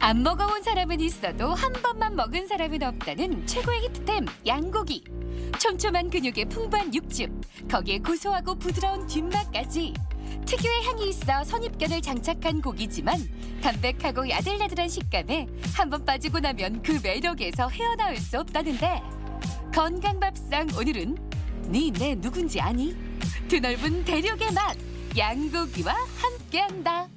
안 먹어본 사람은 있어도 한 번만 먹은 사람은 없다는 최고의 히트템 양고기. 촘촘한 근육에 풍부한 육즙, 거기에 고소하고 부드러운 뒷맛까지. 특유의 향이 있어 선입견을 장착한 고기지만 담백하고 야들야들한 식감에 한 번 빠지고 나면 그 매력에서 헤어나올 수 없다는데, 건강밥상 오늘은 네 누군지 아니? 드넓은 대륙의 맛, 양고기와 함께한다.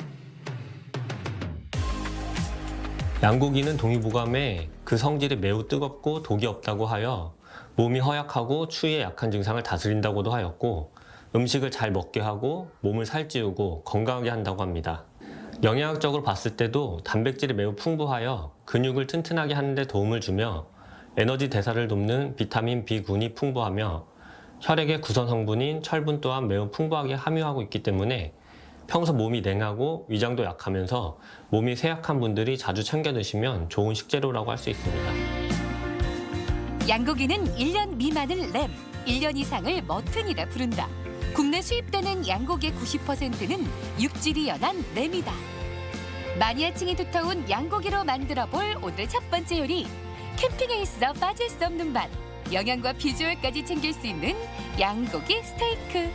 양고기는 동의보감에 그 성질이 매우 뜨겁고 독이 없다고 하여 몸이 허약하고 추위에 약한 증상을 다스린다고도 하였고, 음식을 잘 먹게 하고 몸을 살찌우고 건강하게 한다고 합니다. 영양학적으로 봤을 때도 단백질이 매우 풍부하여 근육을 튼튼하게 하는 데 도움을 주며, 에너지 대사를 돕는 비타민 B군이 풍부하며 혈액의 구성 성분인 철분 또한 매우 풍부하게 함유하고 있기 때문에 평소 몸이 냉하고 위장도 약하면서 몸이 쇠약한 분들이 자주 챙겨 드시면 좋은 식재료라고 할 수 있습니다. 양고기는 1년 미만을 램, 1년 이상을 머튼이라 부른다. 국내 수입되는 양고기의 90%는 육질이 연한 램이다. 마니아층이 두터운 양고기로 만들어볼 오늘의 첫 번째 요리. 캠핑에 있어 빠질 수 없는 맛, 영양과 비주얼까지 챙길 수 있는 양고기 스테이크.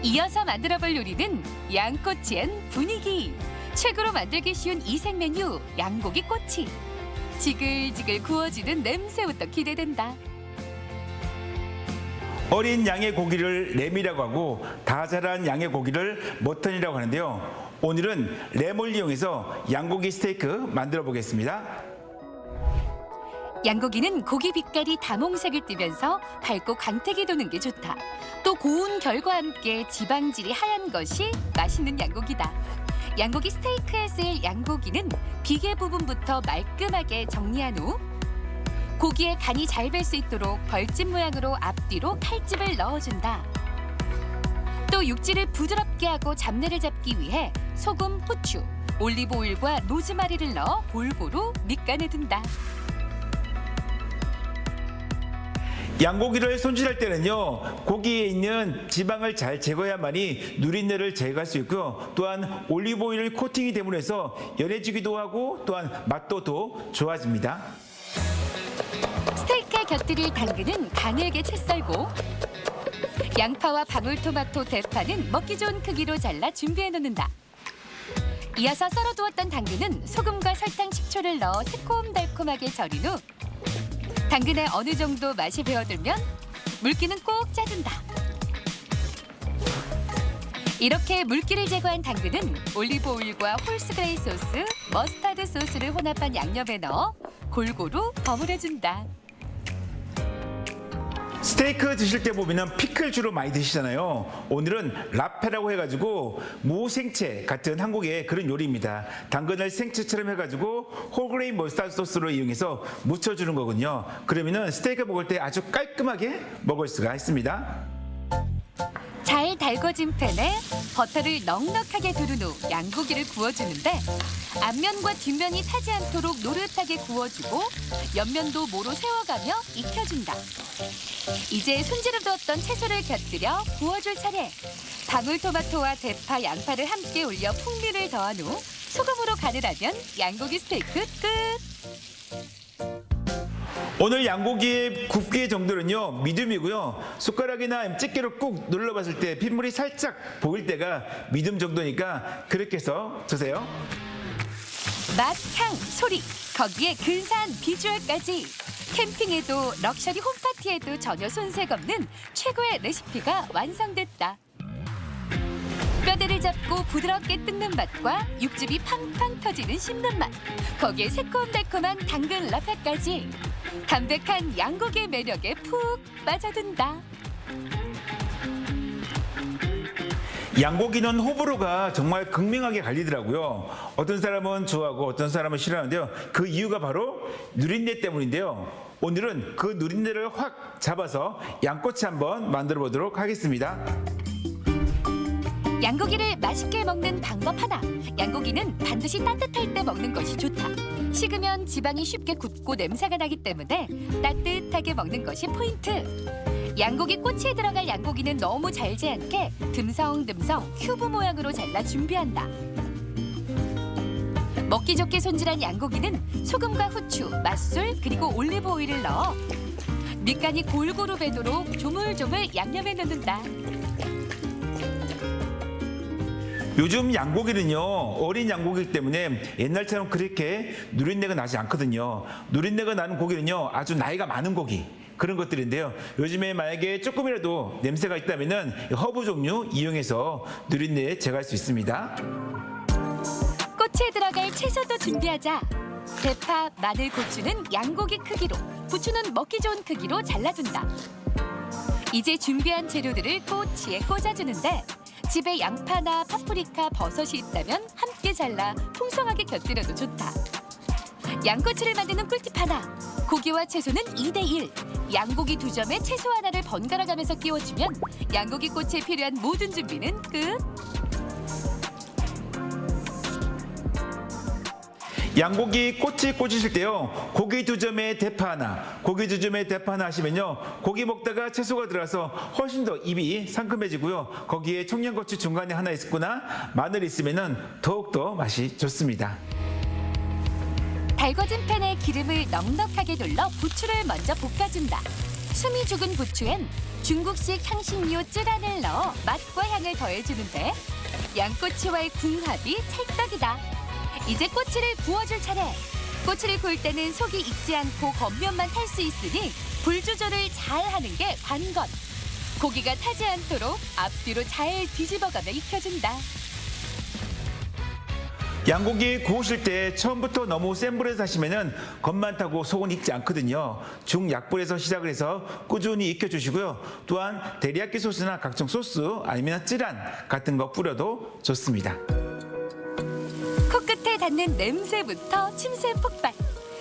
이어서 만들어볼 요리는 양꼬치 앤 분위기. 최고로 만들기 쉬운 이색 메뉴 양고기 꼬치. 지글지글 구워지는 냄새부터 기대된다. 어린 양의 고기를 램이라고 하고 다 자란 양의 고기를 머튼이라고 하는데요. 오늘은 램을 이용해서 양고기 스테이크 만들어 보겠습니다. 양고기는 고기 빛깔이 다몽색을 띠면서 밝고 광택이 도는 게 좋다. 또 고운 결과 함께 지방질이 하얀 것이 맛있는 양고기다. 양고기 스테이크에 쓸 양고기는 비계 부분부터 말끔하게 정리한 후 고기에 간이 잘 배 수 있도록 벌집 모양으로 앞뒤로 칼집을 넣어준다. 또 육질을 부드럽게 하고 잡내를 잡기 위해 소금, 후추, 올리브 오일과 로즈마리를 넣어 골고루 밑간해둔다. 양고기를 손질할 때는요, 고기에 있는 지방을 잘 제거해야만이 누린내를 제거할 수 있고요. 또한 올리브 오일 코팅이 됨으로 해서 연해지기도 하고 또한 맛도 더 좋아집니다. 스테이크에 곁들일 당근은 가늘게 채 썰고, 양파와 방울토마토, 대파는 먹기 좋은 크기로 잘라 준비해 놓는다. 이어서 썰어두었던 당근은 소금과 설탕, 식초를 넣어 새콤달콤하게 절인 후 당근에 어느 정도 맛이 배어들면 물기는 꼭 짜준다. 이렇게 물기를 제거한 당근은 올리브 오일과 홀스그레이 소스, 머스타드 소스를 혼합한 양념에 넣어 골고루 버무려준다. 스테이크 드실 때 보면 피클 주로 많이 드시잖아요. 오늘은 라페라고 해가지고 무생채 같은 한국의 그런 요리입니다. 당근을 생채처럼 해가지고 홀그레인 머스타드 소스로 이용해서 묻혀주는 거군요. 그러면은 스테이크 먹을 때 아주 깔끔하게 먹을 수가 있습니다. 잘 달궈진 팬에 버터를 넉넉하게 두른 후 양고기를 구워주는데, 앞면과 뒷면이 타지 않도록 노릇하게 구워주고 옆면도 모로 세워가며 익혀준다. 이제 손질을 두었던 채소를 곁들여 구워줄 차례. 방울토마토와 대파, 양파를 함께 올려 풍미를 더한 후 소금으로 간을 하면 양고기 스테이크 끝! 오늘 양고기의 굽기 정도는요, 미디움이고요. 숟가락이나 집게로 꾹 눌러봤을 때 핏물이 살짝 보일 때가 미디움 정도니까 그렇게 해서 드세요. 맛, 향, 소리, 거기에 근사한 비주얼까지. 캠핑에도 럭셔리 홈파티에도 전혀 손색 없는 최고의 레시피가 완성됐다. 뼈대를 잡고 부드럽게 뜯는 맛과 육즙이 팡팡 터지는 씹는 맛, 거기에 새콤달콤한 당근 라페까지. 담백한 양고기의 매력에 푹 빠져든다. 양고기는 호불호가 정말 극명하게 갈리더라고요. 어떤 사람은 좋아하고 어떤 사람은 싫어하는데요. 그 이유가 바로 누린내 때문인데요. 오늘은 그 누린내를 확 잡아서 양꼬치 한번 만들어 보도록 하겠습니다. 양고기를 맛있게 먹는 방법 하나. 양고기는 반드시 따뜻할 때 먹는 것이 좋다. 식으면 지방이 쉽게 굳고 냄새가 나기 때문에 따뜻하게 먹는 것이 포인트. 양고기 꼬치에 들어갈 양고기는 너무 잘지 않게 듬성듬성 큐브 모양으로 잘라 준비한다. 먹기 좋게 손질한 양고기는 소금과 후추, 맛술 그리고 올리브 오일을 넣어 밑간이 골고루 배도록 조물조물 양념해 넣는다. 요즘 양고기는요, 어린 양고기이기 때문에 옛날처럼 그렇게 누린내가 나지 않거든요. 누린내가 나는 고기는요, 아주 나이가 많은 고기, 그런 것들인데요. 요즘에 만약에 조금이라도 냄새가 있다면 허브 종류 이용해서 누린내 제거할 수 있습니다. 꼬치에 들어갈 채소도 준비하자. 대파, 마늘, 고추는 양고기 크기로, 부추는 먹기 좋은 크기로 잘라둔다. 이제 준비한 재료들을 꼬치에 꽂아주는데 집에 양파나 파프리카, 버섯이 있다면 함께 잘라 풍성하게 곁들여도 좋다. 양꼬치를 만드는 꿀팁 하나. 고기와 채소는 2대1. 양고기 2점에 채소 하나를 번갈아 가면서 끼워주면 양고기 꼬치에 필요한 모든 준비는 끝. 양고기 꼬치 꽂으실 때요, 고기 2점에 대파 하나, 고기 2점에 대파 하나 하시면요, 고기 먹다가 채소가 들어가서 훨씬 더 입이 상큼해지고요, 거기에 청양고추 중간에 하나 있거나 마늘 있으면은 더욱더 맛이 좋습니다. 달궈진 팬에 기름을 넉넉하게 둘러 부추를 먼저 볶아준다. 숨이 죽은 부추엔 중국식 향신료 쯔란을 넣어 맛과 향을 더해주는데 양꼬치와의 궁합이 찰떡이다. 이제 꼬치를 구워줄 차례. 꼬치를 구울 때는 속이 익지 않고 겉면만 탈 수 있으니 불 조절을 잘 하는 게 관건. 고기가 타지 않도록 앞뒤로 잘 뒤집어가며 익혀준다. 양고기 구우실 때 처음부터 너무 센 불에서 하시면은 겉만 타고 속은 익지 않거든요. 중약불에서 시작을 해서 꾸준히 익혀주시고요. 또한 데리야끼 소스나 각종 소스 아니면 쯔란 같은 거 뿌려도 좋습니다. 코끝에 닿는 냄새부터 침샘 폭발.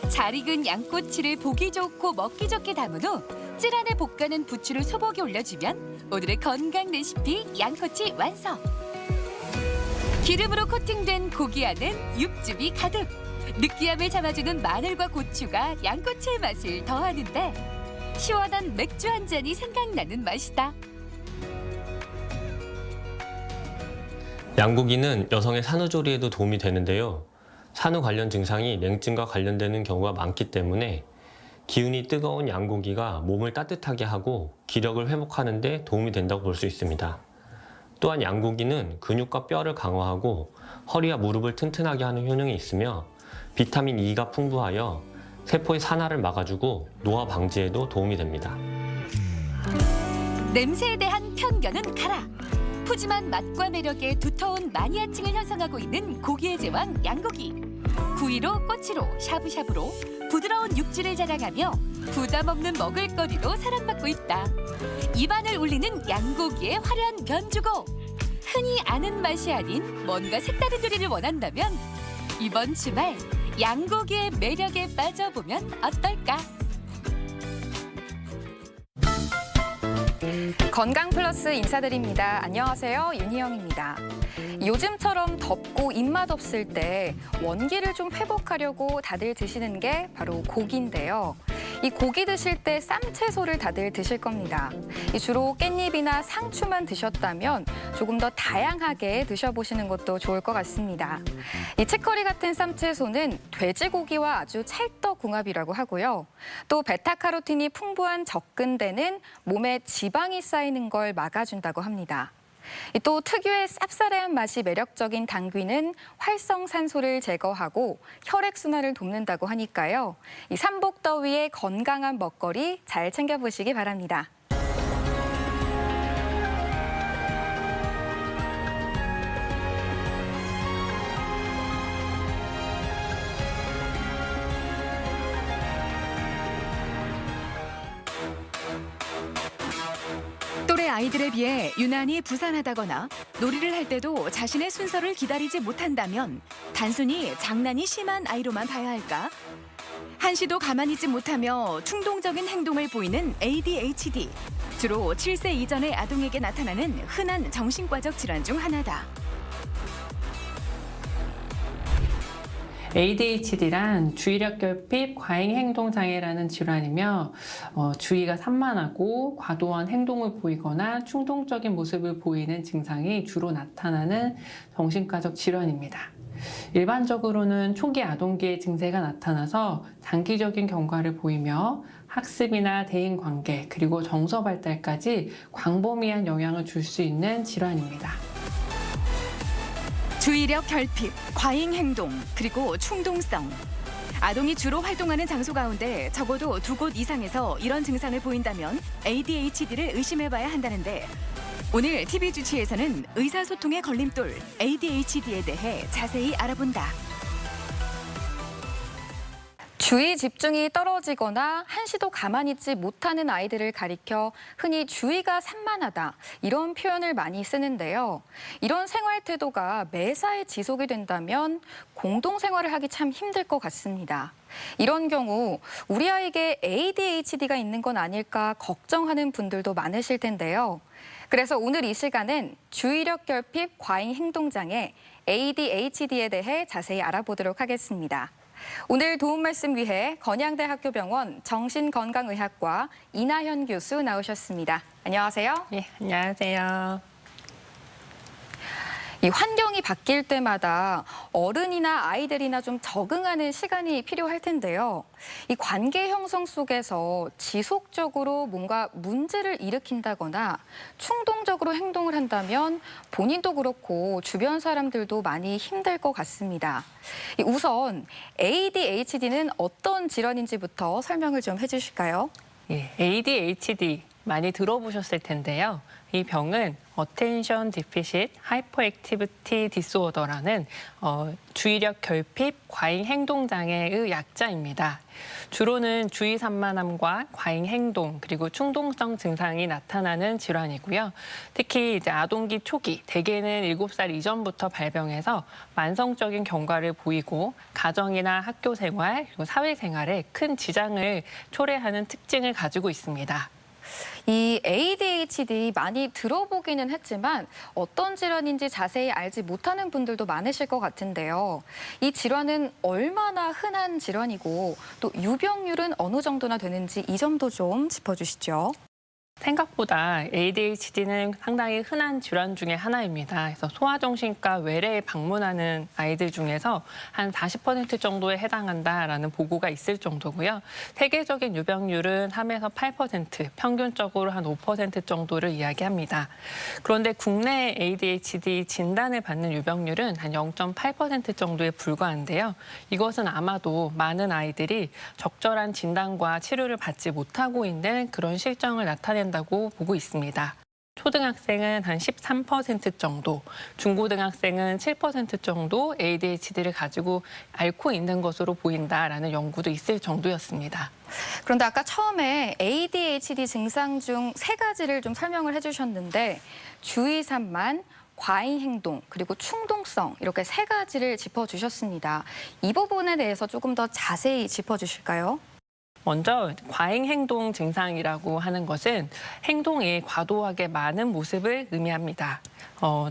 잘 익은 양꼬치를 보기 좋고 먹기 좋게 담은 후 쯔란에 볶아낸 부추를 소복에 올려주면 오늘의 건강 레시피 양꼬치 완성. 기름으로 코팅된 고기 안엔 육즙이 가득. 느끼함을 잡아주는 마늘과 고추가 양꼬치의 맛을 더하는데 시원한 맥주 한 잔이 생각나는 맛이다. 양고기는 여성의 산후조리에도 도움이 되는데요. 산후 관련 증상이 냉증과 관련되는 경우가 많기 때문에 기운이 뜨거운 양고기가 몸을 따뜻하게 하고 기력을 회복하는 데 도움이 된다고 볼 수 있습니다. 또한 양고기는 근육과 뼈를 강화하고 허리와 무릎을 튼튼하게 하는 효능이 있으며 비타민 E가 풍부하여 세포의 산화를 막아주고 노화 방지에도 도움이 됩니다. 냄새에 대한 편견은 가라. 푸짐한 맛과 매력에 두터운 마니아층을 형성하고 있는 고기의 제왕 양고기. 구이로, 꼬치로, 샤브샤브로 부드러운 육질을 자랑하며 부담 없는 먹을거리로 사랑받고 있다. 입안을 울리는 양고기의 화려한 변주고 흔히 아는 맛이 아닌 뭔가 색다른 요리를 원한다면 이번 주말 양고기의 매력에 빠져보면 어떨까? 건강 플러스 인사드립니다. 안녕하세요. 윤희영입니다. 요즘처럼 덥고 입맛 없을 때 원기를 좀 회복하려고 다들 드시는 게 바로 고기인데요. 이 고기 드실 때 쌈채소를 다들 드실 겁니다. 주로 깻잎이나 상추만 드셨다면 조금 더 다양하게 드셔보시는 것도 좋을 것 같습니다. 이 치커리 같은 쌈채소는 돼지고기와 아주 찰떡궁합이라고 하고요. 또 베타카로틴이 풍부한 접근대는 몸에 지방이 쌓이는 걸 막아준다고 합니다. 또 특유의 쌉싸래한 맛이 매력적인 당귀는 활성산소를 제거하고 혈액순환을 돕는다고 하니까요. 이 삼복더위에 건강한 먹거리 잘 챙겨보시기 바랍니다. 또래 아이들에 비해 유난히 부산하다거나 놀이를 할 때도 자신의 순서를 기다리지 못한다면 단순히 장난이 심한 아이로만 봐야 할까? 한시도 가만히 있지 못하며 충동적인 행동을 보이는 ADHD. 주로 7세 이전의 아동에게 나타나는 흔한 정신과적 질환 중 하나다. ADHD란 주의력 결핍 과잉 행동 장애라는 질환이며 주의가 산만하고 과도한 행동을 보이거나 충동적인 모습을 보이는 증상이 주로 나타나는 정신과적 질환입니다. 일반적으로는 초기 아동기의 증세가 나타나서 장기적인 경과를 보이며 학습이나 대인관계 그리고 정서 발달까지 광범위한 영향을 줄 수 있는 질환입니다. 주의력 결핍, 과잉 행동, 그리고 충동성. 아동이 주로 활동하는 장소 가운데 적어도 2곳 이상에서 이런 증상을 보인다면 ADHD를 의심해봐야 한다는데 오늘 TV 주치에서는 의사소통의 걸림돌 ADHD에 대해 자세히 알아본다. 주의 집중이 떨어지거나 한시도 가만히 있지 못하는 아이들을 가리켜 흔히 주의가 산만하다 이런 표현을 많이 쓰는데요. 이런 생활 태도가 매사에 지속이 된다면 공동생활을 하기 참 힘들 것 같습니다. 이런 경우 우리 아이에게 ADHD가 있는 건 아닐까 걱정하는 분들도 많으실 텐데요. 그래서 오늘 이 시간은 주의력 결핍 과잉 행동장애 ADHD에 대해 자세히 알아보도록 하겠습니다. 오늘 도움 말씀 위해 건양대학교병원 정신건강의학과 이나현 교수 나오셨습니다. 안녕하세요. 네, 안녕하세요. 이 환경이 바뀔 때마다 어른이나 아이들이나 좀 적응하는 시간이 필요할 텐데요. 이 관계 형성 속에서 지속적으로 뭔가 문제를 일으킨다거나 충동적으로 행동을 한다면 본인도 그렇고 주변 사람들도 많이 힘들 것 같습니다. 우선 ADHD는 어떤 질환인지부터 설명을 좀 해주실까요? 예, ADHD 많이 들어보셨을 텐데요. 이 병은 Attention Deficit Hyperactivity Disorder라는 주의력 결핍 과잉 행동 장애의 약자입니다. 주로는 주의 산만함과 과잉 행동 그리고 충동성 증상이 나타나는 질환이고요. 특히 이제 아동기 초기, 대개는 7살 이전부터 발병해서 만성적인 경과를 보이고 가정이나 학교 생활 그리고 사회 생활에 큰 지장을 초래하는 특징을 가지고 있습니다. 이 ADHD 많이 들어보기는 했지만 어떤 질환인지 자세히 알지 못하는 분들도 많으실 것 같은데요. 이 질환은 얼마나 흔한 질환이고 또 유병률은 어느 정도나 되는지 이 점도 좀 짚어주시죠. 생각보다 ADHD는 상당히 흔한 질환 중에 하나입니다. 그래서 소아정신과 외래에 방문하는 아이들 중에서 한 40% 정도에 해당한다라는 보고가 있을 정도고요. 세계적인 유병률은 3에서 8%, 평균적으로 한 5% 정도를 이야기합니다. 그런데 국내 ADHD 진단을 받는 유병률은 한 0.8% 정도에 불과한데요. 이것은 아마도 많은 아이들이 적절한 진단과 치료를 받지 못하고 있는 그런 실정을 나타낸다고 보고 있습니다. 초등학생은 한 13% 정도, 중고등학생은 7% 정도 ADHD를 가지고 앓고 있는 것으로 보인다라는 연구도 있을 정도였습니다. 그런데 아까 처음에 ADHD 증상 중 3가지를 좀 설명을 해주셨는데 주의 산만, 과잉 행동, 그리고 충동성 이렇게 3가지를 짚어주셨습니다. 이 부분에 대해서 조금 더 자세히 짚어주실까요? 먼저 과잉 행동 증상이라고 하는 것은 행동이 과도하게 많은 모습을 의미합니다.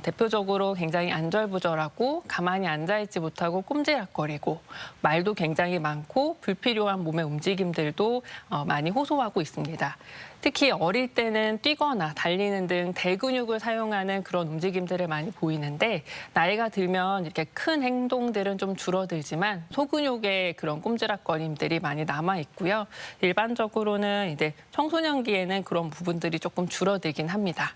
대표적으로 굉장히 안절부절하고 가만히 앉아있지 못하고 꼼지락거리고 말도 굉장히 많고 불필요한 몸의 움직임들도 많이 호소하고 있습니다. 특히 어릴 때는 뛰거나 달리는 등 대근육을 사용하는 그런 움직임들을 많이 보이는데 나이가 들면 이렇게 큰 행동들은 좀 줄어들지만 소근육의 그런 꼼지락거림들이 많이 남아 있고요. 일반적으로는 이제 청소년기에는 그런 부분들이 조금 줄어들긴 합니다.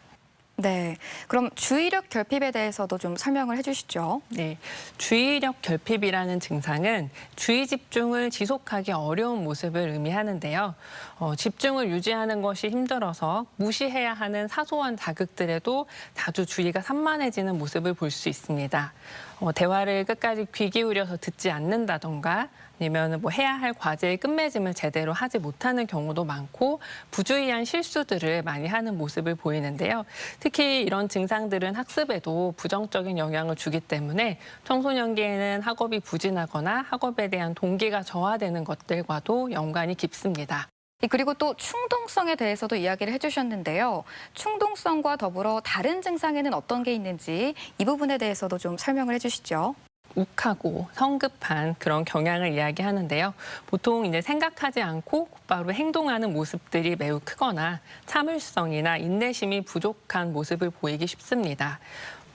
네, 그럼 주의력 결핍에 대해서도 좀 설명을 해주시죠. 네, 주의력 결핍이라는 증상은 주의 집중을 지속하기 어려운 모습을 의미하는데요. 집중을 유지하는 것이 힘들어서 무시해야 하는 사소한 자극들에도 자주 주의가 산만해지는 모습을 볼 수 있습니다. 대화를 끝까지 귀 기울여서 듣지 않는다던가 아니면 뭐 해야 할 과제의 끝맺음을 제대로 하지 못하는 경우도 많고 부주의한 실수들을 많이 하는 모습을 보이는데요. 특히 이런 증상들은 학습에도 부정적인 영향을 주기 때문에 청소년기에는 학업이 부진하거나 학업에 대한 동기가 저하되는 것들과도 연관이 깊습니다. 그리고 또 충동성에 대해서도 이야기를 해주셨는데요. 충동성과 더불어 다른 증상에는 어떤 게 있는지 이 부분에 대해서도 좀 설명을 해주시죠. 욱하고 성급한 그런 경향을 이야기하는데요. 보통 이제 생각하지 않고 곧바로 행동하는 모습들이 매우 크거나 참을성이나 인내심이 부족한 모습을 보이기 쉽습니다.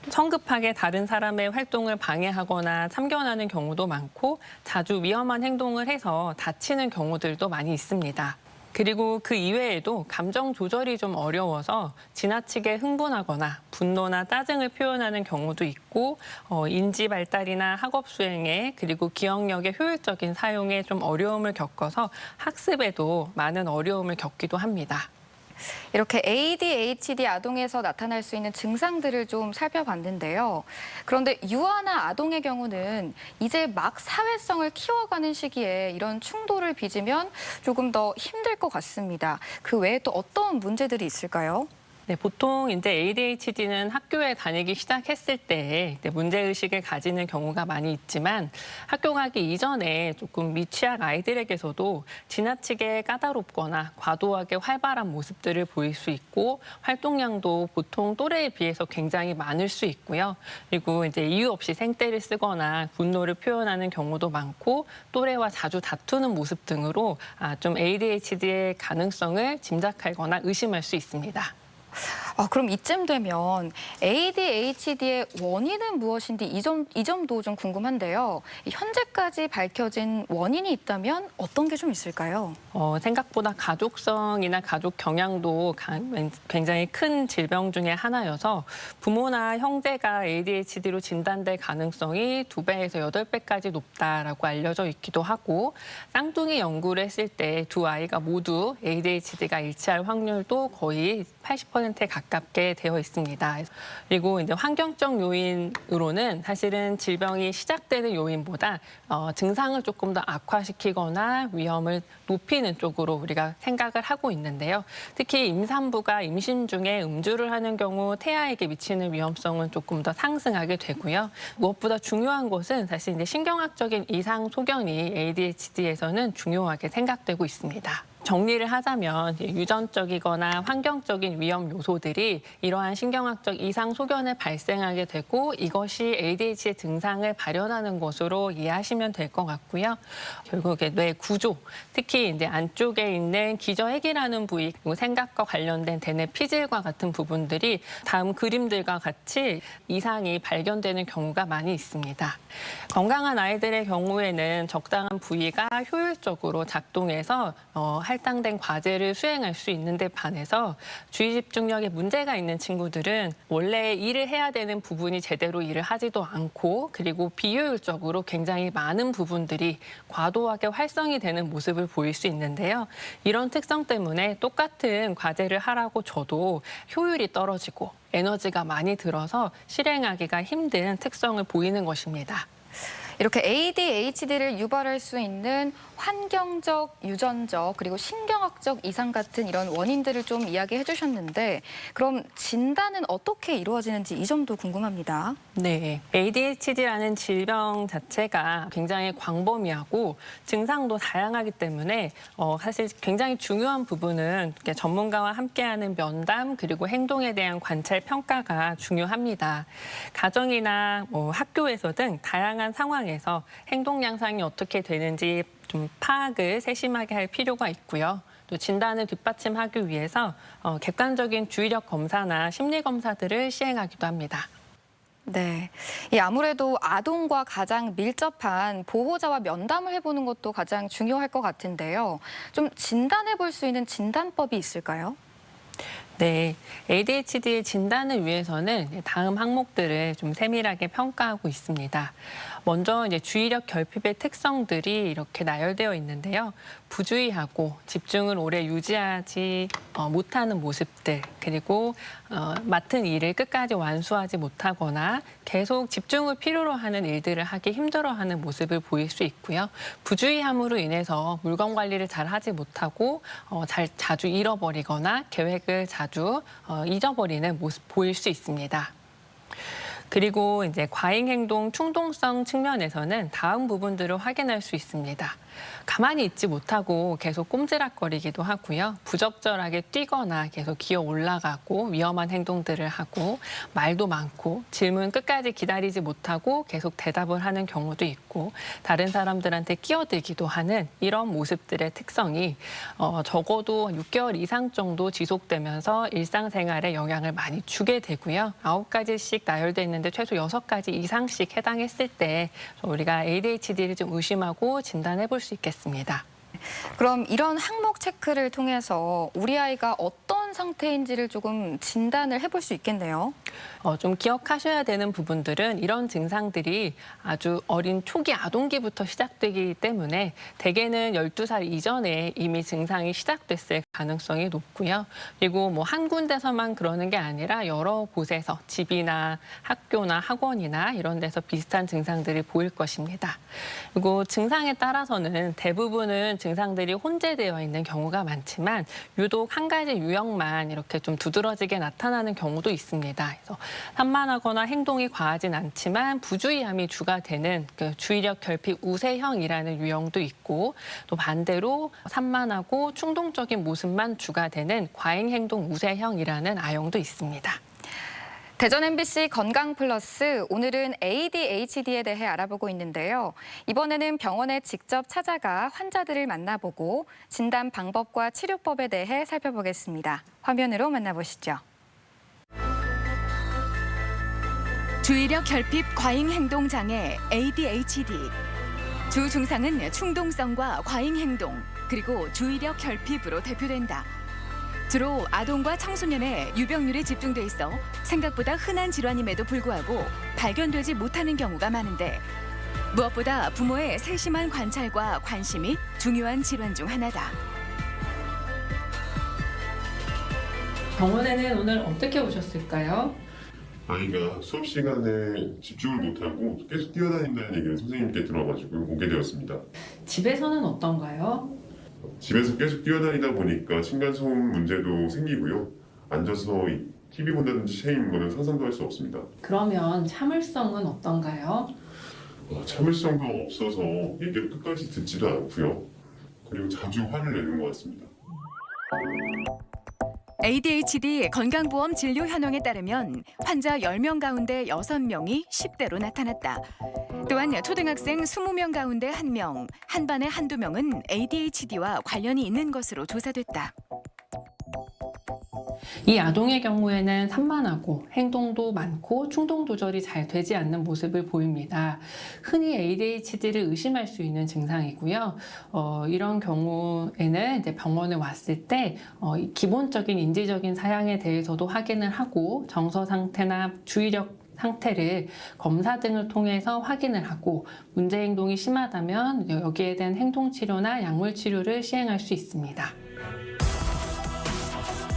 성급하게 다른 사람의 활동을 방해하거나 참견하는 경우도 많고 자주 위험한 행동을 해서 다치는 경우들도 많이 있습니다. 그리고 그 이외에도 감정 조절이 좀 어려워서 지나치게 흥분하거나 분노나 짜증을 표현하는 경우도 있고 인지 발달이나 학업 수행에 그리고 기억력의 효율적인 사용에 좀 어려움을 겪어서 학습에도 많은 어려움을 겪기도 합니다. 이렇게 ADHD 아동에서 나타날 수 있는 증상들을 좀 살펴봤는데요. 그런데 유아나 아동의 경우는 이제 막 사회성을 키워가는 시기에 이런 충돌을 빚으면 조금 더 힘들 것 같습니다. 그 외에 또 어떤 문제들이 있을까요? 네, 보통 이제 ADHD는 학교에 다니기 시작했을 때 문제의식을 가지는 경우가 많이 있지만 학교 가기 이전에 조금 미취학 아이들에게서도 지나치게 까다롭거나 과도하게 활발한 모습들을 보일 수 있고 활동량도 보통 또래에 비해서 굉장히 많을 수 있고요. 그리고 이제 이유 없이 생떼를 쓰거나 분노를 표현하는 경우도 많고 또래와 자주 다투는 모습 등으로 좀 ADHD의 가능성을 짐작하거나 의심할 수 있습니다. 그럼 이쯤 되면 ADHD의 원인은 무엇인지 이 점도 좀 궁금한데요. 현재까지 밝혀진 원인이 있다면 어떤 게 좀 있을까요? 생각보다 가족성이나 가족 경향도 굉장히 큰 질병 중에 하나여서 부모나 형제가 ADHD로 진단될 가능성이 2배에서 8배까지 높다라고 알려져 있기도 하고 쌍둥이 연구를 했을 때 두 아이가 모두 ADHD가 일치할 확률도 거의 80%에 가깝게 되어 있습니다. 그리고 이제 환경적 요인으로는 사실은 질병이 시작되는 요인보다 증상을 조금 더 악화시키거나 위험을 높이는 쪽으로 우리가 생각을 하고 있는데요. 특히 임산부가 임신 중에 음주를 하는 경우 태아에게 미치는 위험성은 조금 더 상승하게 되고요. 무엇보다 중요한 것은 사실 이제 신경학적인 이상 소견이 ADHD에서는 중요하게 생각되고 있습니다. 정리를 하자면 유전적이거나 환경적인 위험 요소들이 이러한 신경학적 이상 소견을 발생하게 되고 이것이 ADHD 증상을 발현하는 것으로 이해하시면 될 것 같고요. 결국에 뇌 구조, 특히 이제 안쪽에 있는 기저핵이라는 부위, 그리고 생각과 관련된 대뇌 피질과 같은 부분들이 다음 그림들과 같이 이상이 발견되는 경우가 많이 있습니다. 건강한 아이들의 경우에는 적당한 부위가 효율적으로 작동해서 할당된 과제를 수행할 수 있는데 반해서 주의 집중력에 문제가 있는 친구들은 원래 일을 해야 되는 부분이 제대로 일을 하지도 않고 그리고 비효율적으로 굉장히 많은 부분들이 과도하게 활성이 되는 모습을 보일 수 있는데요. 이런 특성 때문에 똑같은 과제를 하라고 줘도 효율이 떨어지고 에너지가 많이 들어서 실행하기가 힘든 특성을 보이는 것입니다. 이렇게 ADHD를 유발할 수 있는 환경적, 유전적, 그리고 신경학적 이상 같은 이런 원인들을 좀 이야기해 주셨는데 그럼 진단은 어떻게 이루어지는지 이 점도 궁금합니다. 네, ADHD라는 질병 자체가 굉장히 광범위하고 증상도 다양하기 때문에 사실 굉장히 중요한 부분은 전문가와 함께하는 면담 그리고 행동에 대한 관찰 평가가 중요합니다. 가정이나 학교에서 등 다양한 상황에서 행동 양상이 어떻게 되는지 좀 파악을 세심하게 할 필요가 있고요. 또 진단을 뒷받침하기 위해서 객관적인 주의력 검사나 심리 검사들을 시행하기도 합니다. 네, 아무래도 아동과 가장 밀접한 보호자와 면담을 해보는 것도 가장 중요할 것 같은데요. 좀 진단해 볼 수 있는 진단법이 있을까요? 네, ADHD의 진단을 위해서는 다음 항목들을 좀 세밀하게 평가하고 있습니다. 먼저 이제 주의력 결핍의 특성들이 이렇게 나열되어 있는데요. 부주의하고 집중을 오래 유지하지 못하는 모습들, 그리고 맡은 일을 끝까지 완수하지 못하거나 계속 집중을 필요로 하는 일들을 하기 힘들어하는 모습을 보일 수 있고요. 부주의함으로 인해서 물건 관리를 잘 하지 못하고 자주 잃어버리거나 계획을 자주 잊어버리는 모습 보일 수 있습니다. 그리고 이제 과잉 행동 충동성 측면에서는 다음 부분들을 확인할 수 있습니다. 가만히 있지 못하고 계속 꼼지락거리기도 하고요. 부적절하게 뛰거나 계속 기어 올라가고 위험한 행동들을 하고 말도 많고 질문 끝까지 기다리지 못하고 계속 대답을 하는 경우도 있고 다른 사람들한테 끼어들기도 하는 이런 모습들의 특성이 적어도 6개월 이상 정도 지속되면서 일상생활에 영향을 많이 주게 되고요. 9가지씩 나열돼 있는데 최소 6가지 이상씩 해당했을 때 우리가 ADHD를 좀 의심하고 진단해 볼 수 있겠습니다. 그럼 이런 항목 체크를 통해서 우리 아이가 어떤 상태인지를 조금 진단을 해볼 수 있겠네요. 좀 기억하셔야 되는 부분들은 이런 증상들이 아주 어린 초기 아동기부터 시작되기 때문에 대개는 12살 이전에 이미 증상이 시작됐을 가능성이 높고요. 그리고 뭐 한 군데서만 그러는 게 아니라 여러 곳에서 집이나 학교나 학원이나 이런 데서 비슷한 증상들이 보일 것입니다. 그리고 증상에 따라서는 대부분은 증상들이 혼재되어 있는 경우가 많지만 유독 한 가지 유형만 이렇게 좀 두드러지게 나타나는 경우도 있습니다. 그래서 산만하거나 행동이 과하진 않지만 부주의함이 주가 되는 그 주의력 결핍 우세형이라는 유형도 있고 또 반대로 산만하고 충동적인 모습만 주가 되는 과잉행동 우세형이라는 아형도 있습니다. 대전 MBC 건강플러스 오늘은 ADHD에 대해 알아보고 있는데요. 이번에는 병원에 직접 찾아가 환자들을 만나보고 진단 방법과 치료법에 대해 살펴보겠습니다. 화면으로 만나보시죠. 주의력 결핍 과잉 행동 장애 ADHD. 주 증상은 충동성과 과잉 행동, 그리고 주의력 결핍으로 대표된다. 주로 아동과 청소년의 유병률이 집중돼 있어 생각보다 흔한 질환임에도 불구하고 발견되지 못하는 경우가 많은데 무엇보다 부모의 세심한 관찰과 관심이 중요한 질환 중 하나다. 병원에는 오늘 어떻게 오셨을까요? 아이가 수업 시간에 집중을 못하고 계속 뛰어다닌다는 얘기를 선생님께 들어가지고 오게 되었습니다. 집에서는 어떤가요? 집에서 계속 뛰어다니다 보니까 층간소음 문제도 생기고요. 앉아서 TV 본다든지 책 읽는 거는 상상도 할 수 없습니다. 그러면 참을성은 어떤가요? 참을성도 없어서 얘기를 끝까지 듣지도 않고요. 그리고 자주 화를 내는 것 같습니다. ADHD 건강보험 진료 현황에 따르면 환자 10명 가운데 6명이 10대로 나타났다. 또한 초등학생 20명 가운데 1명, 한 반에 한두 명은 ADHD와 관련이 있는 것으로 조사됐다. 이 아동의 경우에는 산만하고 행동도 많고 충동 조절이 잘 되지 않는 모습을 보입니다. 흔히 ADHD를 의심할 수 있는 증상이고요. 이런 경우에는 이제 병원에 왔을 때 기본적인 인지적인 사양에 대해서도 확인을 하고 정서 상태나 주의력 상태를 검사 등을 통해서 확인을 하고 문제 행동이 심하다면 여기에 대한 행동 치료나 약물 치료를 시행할 수 있습니다.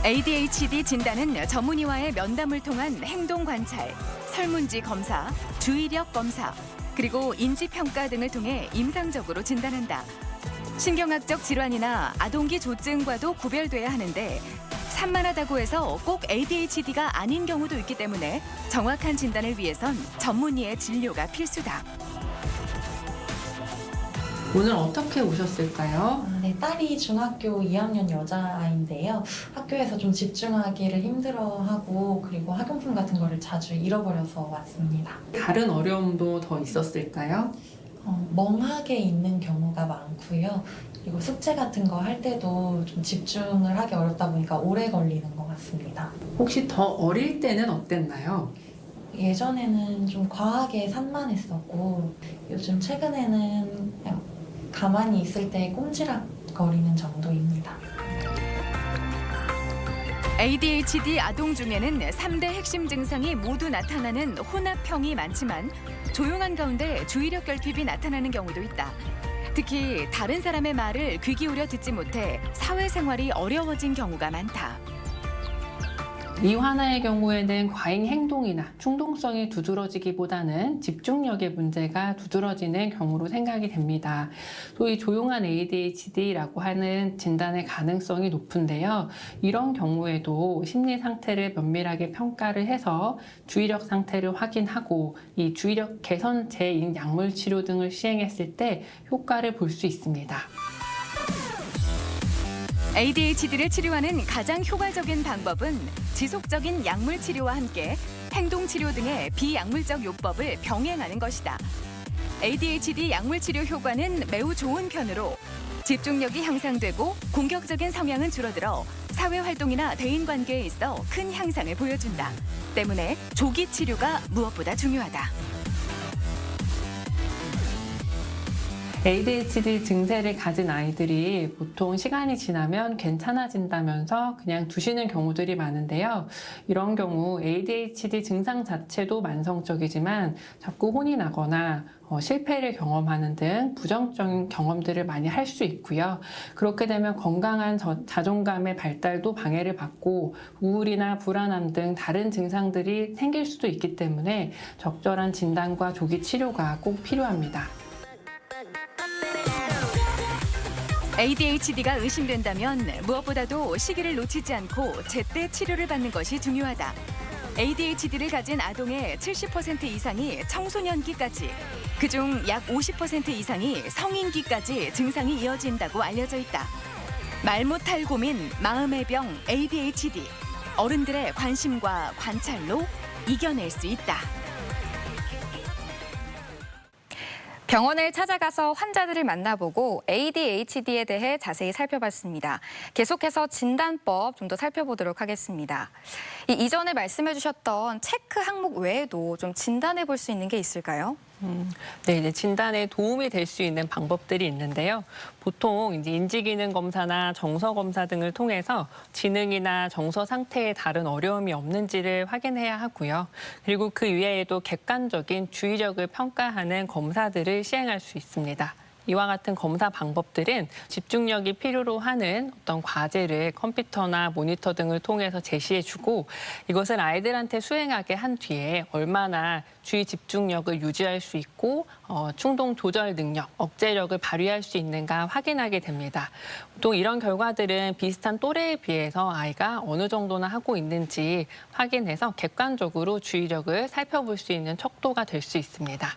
ADHD 진단은 전문의와의 면담을 통한 행동 관찰, 설문지 검사, 주의력 검사, 그리고 인지평가 등을 통해 임상적으로 진단한다. 신경학적 질환이나 아동기 조증과도 구별돼야 하는데 산만하다고 해서 꼭 ADHD가 아닌 경우도 있기 때문에 정확한 진단을 위해선 전문의의 진료가 필수다. 오늘 어떻게 오셨을까요? 네, 딸이 중학교 2학년 여자아이인데요. 학교에서 좀 집중하기를 힘들어하고 그리고 학용품 같은 거를 자주 잃어버려서 왔습니다. 다른 어려움도 더 있었을까요? 멍하게 있는 경우가 많고요. 그리고 숙제 같은 거 할 때도 좀 집중을 하기 어렵다 보니까 오래 걸리는 것 같습니다. 혹시 더 어릴 때는 어땠나요? 예전에는 좀 과하게 산만했었고 요즘 최근에는 그냥 가만히 있을 때 꼼지락거리는 정도입니다. ADHD 아동 중에는 3대 핵심 증상이 모두 나타나는 혼합형이 많지만 조용한 가운데 주의력 결핍이 나타나는 경우도 있다. 특히 다른 사람의 말을 귀 기울여 듣지 못해 사회생활이 어려워진 경우가 많다. 이 환아의 경우에는 과잉 행동이나 충동성이 두드러지기보다는 집중력의 문제가 두드러지는 경우로 생각이 됩니다. 소위 조용한 ADHD라고 하는 진단의 가능성이 높은데요. 이런 경우에도 심리 상태를 면밀하게 평가를 해서 주의력 상태를 확인하고 이 주의력 개선제인 약물 치료 등을 시행했을 때 효과를 볼 수 있습니다. ADHD를 치료하는 가장 효과적인 방법은 지속적인 약물 치료와 함께 행동 치료 등의 비약물적 요법을 병행하는 것이다. ADHD 약물 치료 효과는 매우 좋은 편으로 집중력이 향상되고 공격적인 성향은 줄어들어 사회 활동이나 대인 관계에 있어 큰 향상을 보여준다. 때문에 조기 치료가 무엇보다 중요하다. ADHD 증세를 가진 아이들이 보통 시간이 지나면 괜찮아진다면서 그냥 두시는 경우들이 많은데요. 이런 경우 ADHD 증상 자체도 만성적이지만 자꾸 혼이 나거나 실패를 경험하는 등 부정적인 경험들을 많이 할 수 있고요. 그렇게 되면 건강한 자존감의 발달도 방해를 받고 우울이나 불안함 등 다른 증상들이 생길 수도 있기 때문에 적절한 진단과 조기 치료가 꼭 필요합니다. ADHD가 의심된다면 무엇보다도 시기를 놓치지 않고 제때 치료를 받는 것이 중요하다. ADHD를 가진 아동의 70% 이상이 청소년기까지, 그중 약 50% 이상이 성인기까지 증상이 이어진다고 알려져 있다. 말 못할 고민, 마음의 병, ADHD. 어른들의 관심과 관찰로 이겨낼 수 있다. 병원을 찾아가서 환자들을 만나보고 ADHD에 대해 자세히 살펴봤습니다. 계속해서 진단법 좀 더 살펴보도록 하겠습니다. 이전에 말씀해 주셨던 체크 항목 외에도 좀 진단해 볼 수 있는 게 있을까요? 네, 이제 진단에 도움이 될 수 있는 방법들이 있는데요. 보통 이제 인지기능 검사나 정서 검사 등을 통해서 지능이나 정서 상태에 다른 어려움이 없는지를 확인해야 하고요. 그리고 그 이외에도 객관적인 주의력을 평가하는 검사들을 시행할 수 있습니다. 이와 같은 검사 방법들은 집중력이 필요로 하는 어떤 과제를 컴퓨터나 모니터 등을 통해서 제시해주고 이것을 아이들한테 수행하게 한 뒤에 얼마나 주의 집중력을 유지할 수 있고 충동 조절 능력, 억제력을 발휘할 수 있는가 확인하게 됩니다. 또 이런 결과들은 비슷한 또래에 비해서 아이가 어느 정도나 하고 있는지 확인해서 객관적으로 주의력을 살펴볼 수 있는 척도가 될 수 있습니다.